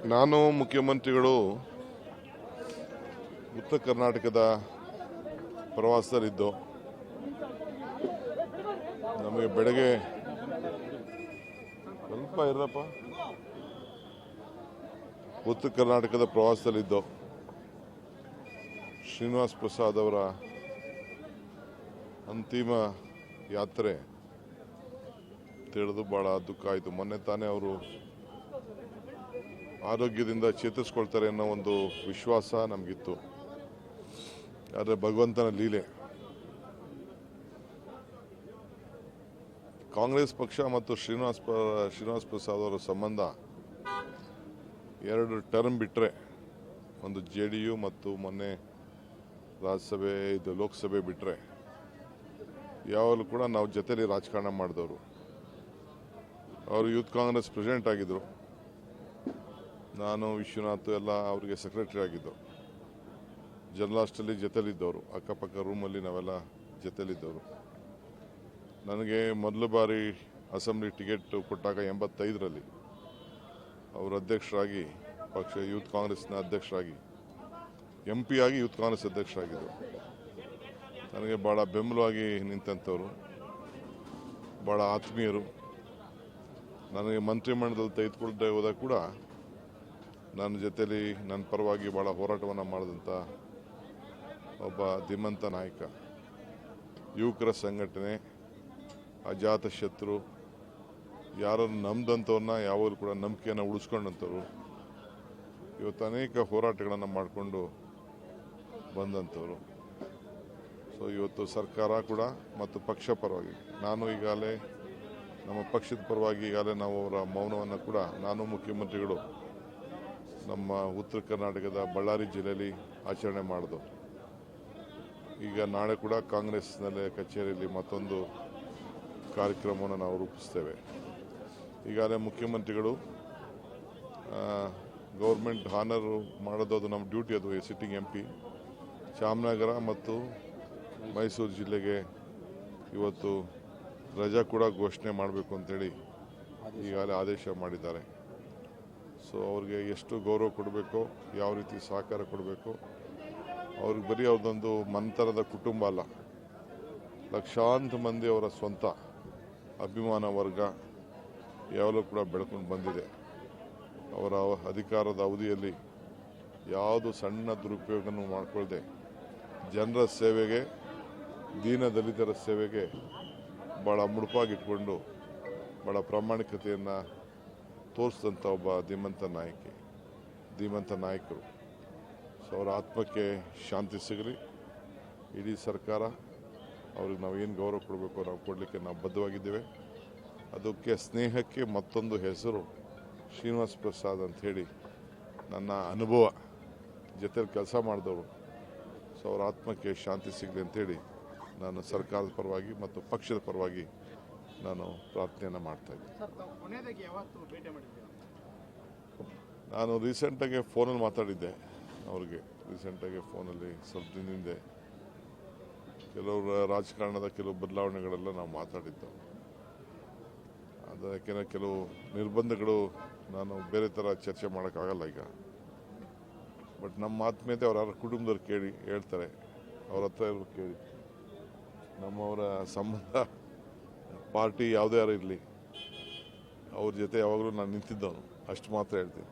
ನಾನು ಮುಖ್ಯಮಂತ್ರಿಗಳು ಉತ್ತರ ಕರ್ನಾಟಕದ ಪ್ರವಾಸದಲ್ಲಿದ್ದು ನಮಗೆ ಬೆಳಗ್ಗೆ ಸ್ವಲ್ಪ ಇರಪ್ಪ ಉತ್ತರ ಕರ್ನಾಟಕದ ಪ್ರವಾಸದಲ್ಲಿದ್ದು ಶ್ರೀನಿವಾಸ್ ಪ್ರಸಾದ್ ಅವರ ಅಂತಿಮ ಯಾತ್ರೆ ತಿಳಿದು ಬಹಳ ದುಃಖ ಆಯಿತು. ಮೊನ್ನೆ ತಾನೇ ಅವರು ಆರೋಗ್ಯದಿಂದ ಚೇತರಿಸ್ಕೊಳ್ತಾರೆ ಅನ್ನೋ ಒಂದು ವಿಶ್ವಾಸ ನಮಗಿತ್ತು. ಆದರೆ ಭಗವಂತನ ಲೀಲೆ. ಕಾಂಗ್ರೆಸ್ ಪಕ್ಷ ಮತ್ತು ಶ್ರೀನಿವಾಸ್ ಪ್ರಸಾದ್ ಅವರ ಸಂಬಂಧ 2 ಟರ್ಮ್ ಬಿಟ್ಟರೆ, ಒಂದು JDU ಮತ್ತು ಮೊನ್ನೆ ರಾಜ್ಯಸಭೆ ಲೋಕಸಭೆ ಬಿಟ್ಟರೆ ಯಾವಾಗಲೂ ಕೂಡ ನಾವು ಜೊತೆಲಿ ರಾಜಕಾರಣ ಮಾಡಿದವರು. ಅವರು ಯೂತ್ ಕಾಂಗ್ರೆಸ್ ಪ್ರೆಸಿಡೆಂಟ್ ಆಗಿದ್ದರು, ನಾನು ವಿಶ್ವನಾಥ್ ಎಲ್ಲ ಅವರಿಗೆ ಸೆಕ್ರೆಟರಿ ಆಗಿದ್ದು. ಜರ್ನಲಾಸ್ಟಲ್ಲಿ ಜೊತೆಲಿದ್ದವರು, ಅಕ್ಕಪಕ್ಕ ರೂಮಲ್ಲಿ ನಾವೆಲ್ಲ ಜೊತೆಲಿದ್ದವರು. ನನಗೆ ಮೊದಲ ಬಾರಿ ಅಸೆಂಬ್ಲಿ ಟಿಕೆಟ್ ಕೊಟ್ಟಾಗ 85ರಲ್ಲಿ ಅವರು ಅಧ್ಯಕ್ಷರಾಗಿ, ಪಕ್ಷ ಯೂತ್ ಕಾಂಗ್ರೆಸ್ನ ಅಧ್ಯಕ್ಷರಾಗಿ, MP ಆಗಿ ಯೂತ್ ಕಾಂಗ್ರೆಸ್ ಅಧ್ಯಕ್ಷರಾಗಿದ್ದರು. ನನಗೆ ಭಾಳ ಬೆಂಬಲವಾಗಿ ನಿಂತಂಥವರು, ಭಾಳ ಆತ್ಮೀಯರು. ನನಗೆ ಮಂತ್ರಿಮಂಡಲದಲ್ಲಿ ತೆಗೆದುಕೊಳ್ತಾ ಹೋದಾಗ ಕೂಡ ನನ್ನ ಜೊತೆಲಿ ನನ್ನ ಪರವಾಗಿ ಭಾಳ ಹೋರಾಟವನ್ನು ಮಾಡಿದಂಥ ಒಬ್ಬ ಧೀಮಂತ ನಾಯಕ. ಯುವಕರ ಸಂಘಟನೆ, ಅಜಾತ ಶತ್ರು, ಯಾರನ್ನು ನಂಬಿದಂಥವ್ರನ್ನ ಯಾವಾಗಲೂ ಕೂಡ ನಂಬಿಕೆಯನ್ನು ಉಳಿಸ್ಕೊಂಡಂಥವ್ರು. ಇವತ್ತು ಅನೇಕ ಹೋರಾಟಗಳನ್ನು ಮಾಡಿಕೊಂಡು ಬಂದಂಥವ್ರು. ಸೊ ಇವತ್ತು ಸರ್ಕಾರ ಕೂಡ ಮತ್ತು ಪಕ್ಷ ಪರವಾಗಿ, ನಾನು ಈಗಾಗಲೇ ನಮ್ಮ ಪಕ್ಷದ ಪರವಾಗಿ ಈಗಾಗಲೇ ನಾವು ಅವರ ಮೌನವನ್ನು ಕೂಡ ನಾನು ಮುಖ್ಯಮಂತ್ರಿಗಳು ನಮ್ಮ ಉತ್ತರ ಕರ್ನಾಟಕದ ಬಳ್ಳಾರಿ ಜಿಲ್ಲೆಯಲ್ಲಿ ಆಚರಣೆ ಮಾಡಿದವು. ಈಗ ನಾಳೆ ಕೂಡ ಕಾಂಗ್ರೆಸ್ನಲ್ಲೇ ಕಚೇರಿಯಲ್ಲಿ ಮತ್ತೊಂದು ಕಾರ್ಯಕ್ರಮವನ್ನು ನಾವು ರೂಪಿಸ್ತೇವೆ. ಈಗಾಗಲೇ ಮುಖ್ಯಮಂತ್ರಿಗಳು ಗೌರ್ಮೆಂಟ್ ಹಾನರ್ ಮಾಡೋದು, ಅದು ನಮ್ಮ ಡ್ಯೂಟಿ, ಅದು ಸಿಟ್ಟಿಂಗ್ MP. ಚಾಮನಗರ ಮತ್ತು ಮೈಸೂರು ಜಿಲ್ಲೆಗೆ ಇವತ್ತು ರಜಾ ಕೂಡ ಘೋಷಣೆ ಮಾಡಬೇಕು ಅಂತೇಳಿ ಈಗಾಗಲೇ ಆದೇಶ ಮಾಡಿದ್ದಾರೆ. ಸೊ ಅವ್ರಿಗೆ ಎಷ್ಟು ಗೌರವ ಕೊಡಬೇಕು, ಯಾವ ರೀತಿ ಸಹಕಾರ ಕೊಡಬೇಕು, ಅವ್ರಿಗೆ ಬರೀ ಅವ್ರದ್ದೊಂದು ಮಂತರದ ಕುಟುಂಬ ಅಲ್ಲ, ಲಕ್ಷಾಂತರ ಮಂದಿ ಅವರ ಸ್ವಂತ ಅಭಿಮಾನ ವರ್ಗ ಯಾವಾಗಲೂ ಕೂಡ ಬೆಳ್ಕೊಂಡು ಬಂದಿದೆ. ಅವರ ಅಧಿಕಾರದ ಅವಧಿಯಲ್ಲಿ ಯಾವುದು ಸಣ್ಣ ದುರುಪಯೋಗನೂ ಮಾಡಿಕೊಳ್ಳದೆ ಜನರ ಸೇವೆಗೆ, ದೀನ ದಲಿತರ ಸೇವೆಗೆ ಭಾಳ ಮುಡುಪಾಗಿಟ್ಕೊಂಡು ಭಾಳ ಪ್ರಾಮಾಣಿಕತೆಯನ್ನು ತೋರಿಸಿದಂಥ ಒಬ್ಬ ಧೀಮಂತ ನಾಯಕರು. ಸೊ ಅವರ ಆತ್ಮಕ್ಕೆ ಶಾಂತಿ ಸಿಗಲಿ. ಇಡೀ ಸರ್ಕಾರ ಅವ್ರಿಗೆ ನಾವು ಏನು ಗೌರವ ಕೊಡಬೇಕು ನಾವು ಕೊಡಲಿಕ್ಕೆ ನಾವು ಬದ್ಧವಾಗಿದ್ದೇವೆ. ಅದಕ್ಕೆ ಸ್ನೇಹಕ್ಕೆ ಮತ್ತೊಂದು ಹೆಸರು ಶ್ರೀನಿವಾಸ್ ಪ್ರಸಾದ್ ಅಂಥೇಳಿ ನನ್ನ ಅನುಭವ, ಜೊತೆಲಿ ಕೆಲಸ ಮಾಡಿದವರು. ಸೊ ಅವರ ಆತ್ಮಕ್ಕೆ ಶಾಂತಿ ಸಿಗಲಿ ಅಂಥೇಳಿ ನಾನು ಸರ್ಕಾರದ ಪರವಾಗಿ ಮತ್ತು ಪಕ್ಷದ ಪರವಾಗಿ ನಾನು ಪ್ರಾರ್ಥನೆಯನ್ನು ಮಾಡ್ತಾಯಿದ್ದೆ. ನಾನು ರೀಸೆಂಟಾಗಿ ಫೋನಲ್ಲಿ ಮಾತಾಡಿದ್ದೆ ಅವ್ರಿಗೆ. ರೀಸೆಂಟಾಗಿ ಫೋನಲ್ಲಿ ಸ್ವಲ್ಪ ದಿನದಿಂದ ಕೆಲವರು ರಾಜಕಾರಣದ ಕೆಲವು ಬದಲಾವಣೆಗಳೆಲ್ಲ ನಾವು ಮಾತಾಡಿದ್ದು. ಅದಕ್ಕೆ ಕೆಲವು ನಿರ್ಬಂಧಗಳು, ನಾನು ಬೇರೆ ಥರ ಚರ್ಚೆ ಮಾಡೋಕ್ಕಾಗಲ್ಲ ಈಗ. ಬಟ್ ನಮ್ಮ ಆತ್ಮೀಯತೆ ಅವ್ರ ಕುಟುಂಬದವ್ರು ಕೇಳಿ ಹೇಳ್ತಾರೆ, ಅವ್ರ ಹತ್ರ ಇರೋ ಕೇಳಿ. ನಮ್ಮವರ ಸಂಬಂಧ ಪಾರ್ಟಿ ಯಾವುದೇ ಯಾರು ಇರಲಿ, ಅವ್ರ ಜೊತೆ ಯಾವಾಗಲೂ ನಾನು ನಿಂತಿದ್ದವನು, ಅಷ್ಟು ಮಾತ್ರ ಹೇಳ್ತೀನಿ.